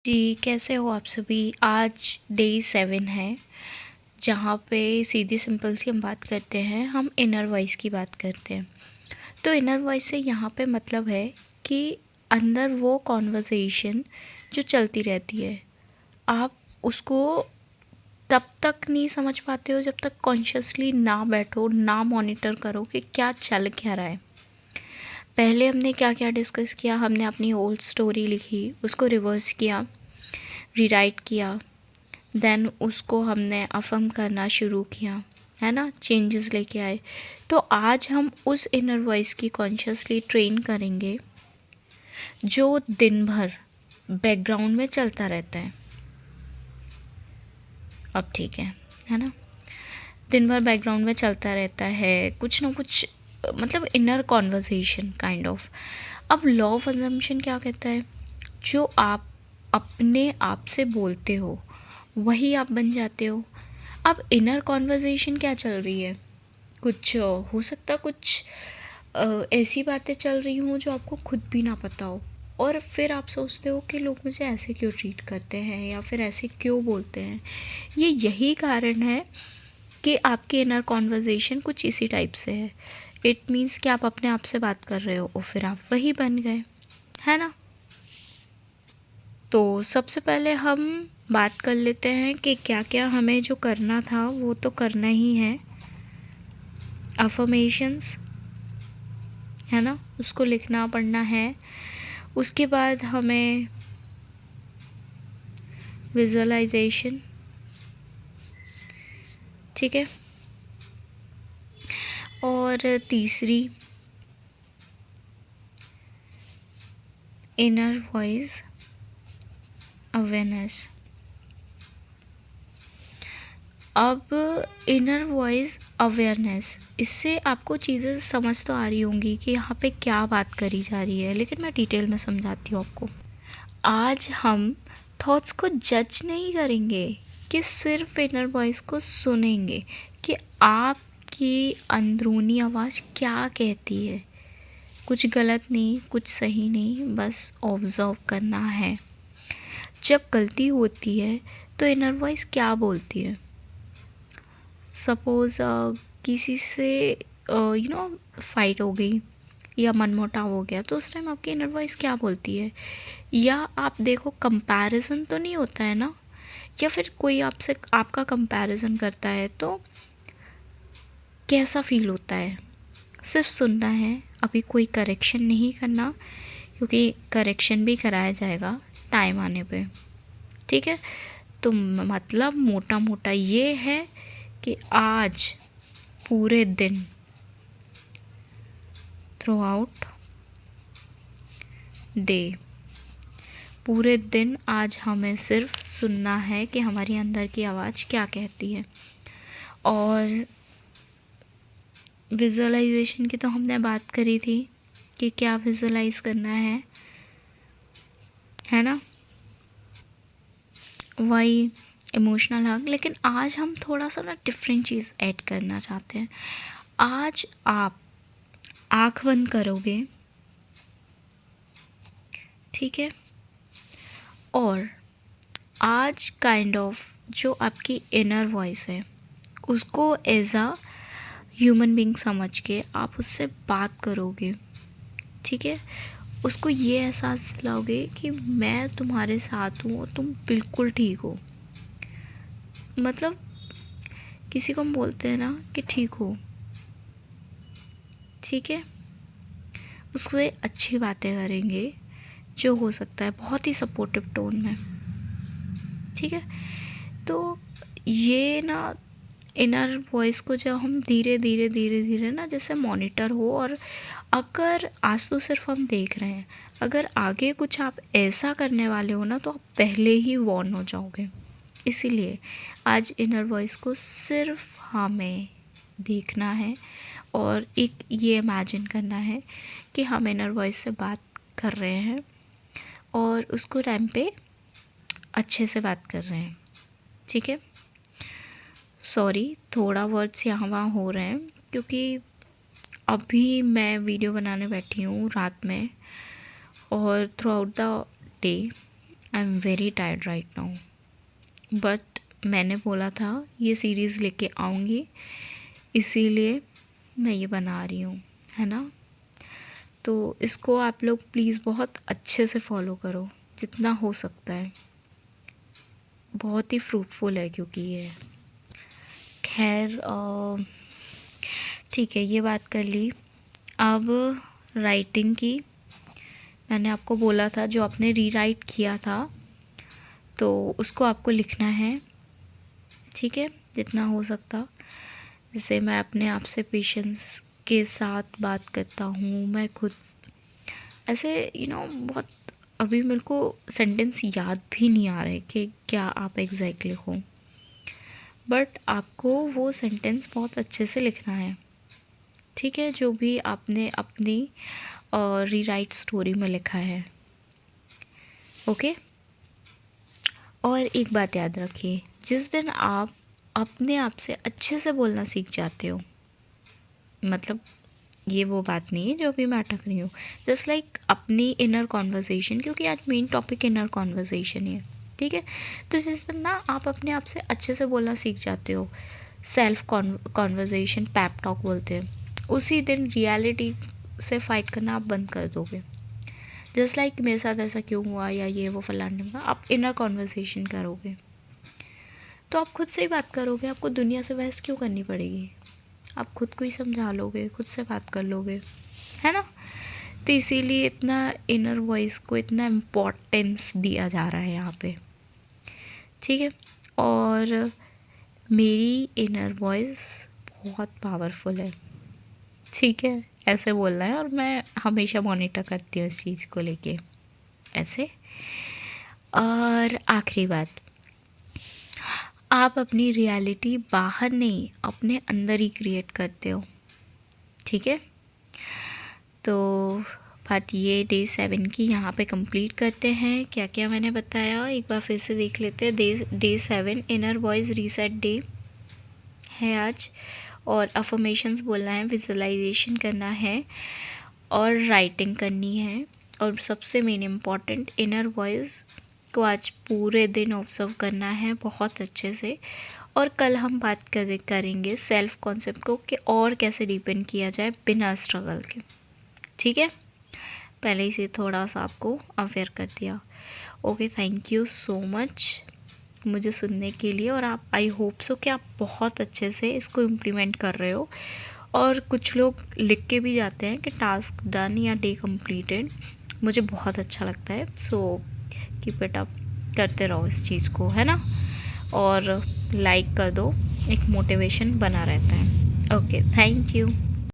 जी, कैसे हो आप सभी? आज डे 7 है, जहाँ पे सीधी सिंपल सी हम बात करते हैं, हम इनर वॉइस की बात करते हैं। तो इनर वॉइस से यहाँ पे मतलब है कि अंदर वो कॉन्वर्सेशन जो चलती रहती है, आप उसको तब तक नहीं समझ पाते हो जब तक कॉन्शियसली ना बैठो, ना मॉनिटर करो कि क्या चल क्या रहा है। पहले हमने क्या क्या डिस्कस किया, हमने अपनी ओल्ड स्टोरी लिखी, उसको रिवर्स किया, रीराइट किया, देन उसको हमने अफर्म करना शुरू किया, है ना, चेंजेस लेके आए। तो आज हम उस इनर वॉइस की कॉन्शियसली ट्रेन करेंगे जो दिन भर बैकग्राउंड में चलता रहता है। अब ठीक है ना, दिन भर बैकग्राउंड में चलता रहता है कुछ ना कुछ, मतलब इनर कॉन्वर्सेशन काइंड ऑफ। अब लॉ ऑफ अजम्पशन क्या कहता है, जो आप अपने आप से बोलते हो वही आप बन जाते हो। अब इनर कॉन्वर्सेशन क्या चल रही है, कुछ हो सकता, कुछ ऐसी बातें चल रही हों जो आपको खुद भी ना पता हो, और फिर आप सोचते हो कि लोग मुझे ऐसे क्यों ट्रीट करते हैं या फिर ऐसे क्यों बोलते हैं। यही कारण है कि आपकी इनर कॉन्वर्सेशन कुछ इसी टाइप से है। इट मीन्स कि आप अपने आप से बात कर रहे हो और फिर आप वही बन गए, है ना। तो सबसे पहले हम बात कर लेते हैं कि क्या क्या हमें जो करना था वो तो करना ही है। अफर्मेशंस, है ना, उसको लिखना पढ़ना है। उसके बाद हमें विजुअलाइजेशन, ठीक है। और तीसरी इनर वॉइस अवेयरनेस। अब इनर वॉइस अवेयरनेस, इससे आपको चीज़ें समझ तो आ रही होंगी कि यहाँ पे क्या बात करी जा रही है, लेकिन मैं डिटेल में समझाती हूँ आपको। आज हम थॉट्स को जज नहीं करेंगे कि सिर्फ इनर वॉइस को सुनेंगे कि आपकी अंदरूनी आवाज़ क्या कहती है। कुछ गलत नहीं, कुछ सही नहीं, बस ऑब्ज़र्व करना है। जब गलती होती है तो इनर वॉइस क्या बोलती है। सपोज़ किसी से फाइट हो गई या मनमुटाव हो गया, तो उस टाइम आपकी इनर वॉइस क्या बोलती है। या आप देखो, कंपैरिजन तो नहीं होता है ना, या फिर कोई आपसे आपका कंपैरिजन करता है तो कैसा फील होता है। सिर्फ सुनना है, अभी कोई करेक्शन नहीं करना, क्योंकि करेक्शन भी कराया जाएगा टाइम आने पे, ठीक है। तो मतलब मोटा मोटा ये है कि आज पूरे दिन, थ्रू आउट डे, पूरे दिन आज हमें सिर्फ सुनना है कि हमारी अंदर की आवाज़ क्या कहती है। और विजुअलाइजेशन की तो हमने बात करी थी कि क्या विजुअलाइज करना है ना, वही इमोशनल हग। लेकिन आज हम थोड़ा सा ना डिफरेंट चीज़ ऐड करना चाहते हैं। आज आप आँख बंद करोगे, ठीक है, और आज काइंड ऑफ जो आपकी इनर वॉइस है उसको एज अ ह्यूमन बीइंग समझ के आप उससे बात करोगे, ठीक है। उसको ये एहसास दिलाओगे कि मैं तुम्हारे साथ हूँ और तुम बिल्कुल ठीक हो। मतलब किसी को हम बोलते हैं ना कि ठीक हो, ठीक है, उससे अच्छी बातें करेंगे, जो हो सकता है बहुत ही सपोर्टिव टोन में, ठीक है। तो ये ना इनर वॉइस को जब हम धीरे धीरे धीरे धीरे ना जैसे मॉनिटर हो, और अगर आज तो सिर्फ हम देख रहे हैं, अगर आगे कुछ आप ऐसा करने वाले हो ना तो आप पहले ही वॉर्न हो जाओगे। इसीलिए आज इनर वॉइस को सिर्फ हमें देखना है और एक ये इमेजिन करना है कि हम इनर वॉइस से बात कर रहे हैं और उसको टाइम पे अच्छे से बात कर रहे हैं, ठीक है। सॉरी, थोड़ा वर्ड्स यहाँ वहाँ हो रहे हैं क्योंकि अभी मैं वीडियो बनाने बैठी हूँ रात में, और through out the day I am very tired right now, but मैंने बोला था ये सीरीज़ लेके आऊँगी, इसीलिए मैं ये बना रही हूँ, है ना। तो इसको आप लोग प्लीज़ बहुत अच्छे से फॉलो करो जितना हो सकता है, बहुत ही फ्रूटफुल है क्योंकि ये। खैर ठीक है, ये बात कर ली। अब राइटिंग की, मैंने आपको बोला था जो आपने रीराइट किया था तो उसको आपको लिखना है, ठीक है, जितना हो सकता। जैसे मैं अपने आप से पेशेंस के साथ बात करता हूँ, मैं खुद ऐसे बहुत, अभी मेरे को सेंटेंस याद भी नहीं आ रहे कि क्या आप एग्जैक्टली हो, बट आपको वो सेंटेंस बहुत अच्छे से लिखना है, ठीक है, जो भी आपने अपनी रीराइट स्टोरी में लिखा है। ओके। और एक बात याद रखिए, जिस दिन आप अपने आप से अच्छे से बोलना सीख जाते हो, मतलब ये वो बात नहीं है जो अभी मैं अटक रही हूँ, जस्ट लाइक अपनी इनर कॉन्वर्जेसन, क्योंकि आज मेन टॉपिक इनर कॉन्वर्जेसन है, ठीक है। तो जिस दिन ना आप अपने आप से अच्छे से बोलना सीख जाते हो, सेल्फ कॉन्वर्जेसन, पैप टॉक बोलते हैं, उसी दिन रियलिटी से फाइट करना आप बंद कर दोगे। जस्ट लाइक मेरे साथ ऐसा क्यों हुआ या ये वो फलाने में, आप इनर कॉन्वर्जेसन करोगे तो आप खुद से ही बात करोगे, आपको दुनिया से बहस क्यों करनी पड़ेगी, आप खुद को ही समझा लोगे, खुद से बात कर लोगे, है ना। तो इसीलिए इतना इनर वॉइस को इतना इम्पोर्टेंस दिया जा रहा है यहाँ पे, ठीक है। और मेरी इनर वॉइस बहुत पावरफुल है, ठीक है, ऐसे बोलना है, और मैं हमेशा मॉनिटर करती हूँ इस चीज़ को लेके ऐसे। और आखिरी बात, आप अपनी रियलिटी बाहर नहीं, अपने अंदर ही क्रिएट करते हो, ठीक है। तो बात ये डे 7 की यहाँ पे कंप्लीट करते हैं। क्या क्या मैंने बताया एक बार फिर से देख लेते हैं। Day 7 inner voice reset day है आज, और अफर्मेशंस बोलना है, विजुअलाइजेशन करना है, और राइटिंग करनी है, और सबसे मेन इम्पॉर्टेंट इनर वॉइस को आज पूरे दिन ऑब्जर्व करना है बहुत अच्छे से। और कल हम बात करेंगे सेल्फ कॉन्सेप्ट को कि और कैसे डिपेंड किया जाए बिना स्ट्रगल के, ठीक है। पहले ही से थोड़ा सा आपको अवेयर कर दिया। Okay, thank you so much मुझे सुनने के लिए, और आप, आई होप सो कि आप बहुत अच्छे से इसको इम्प्लीमेंट कर रहे हो। और कुछ लोग लिख के भी जाते हैं कि टास्क डन या डे कंप्लीटेड, मुझे बहुत अच्छा लगता है। सो कीप इट अप, करते रहो इस चीज़ को, है ना। और लाइक कर दो, एक मोटिवेशन बना रहता है। Okay, thank you.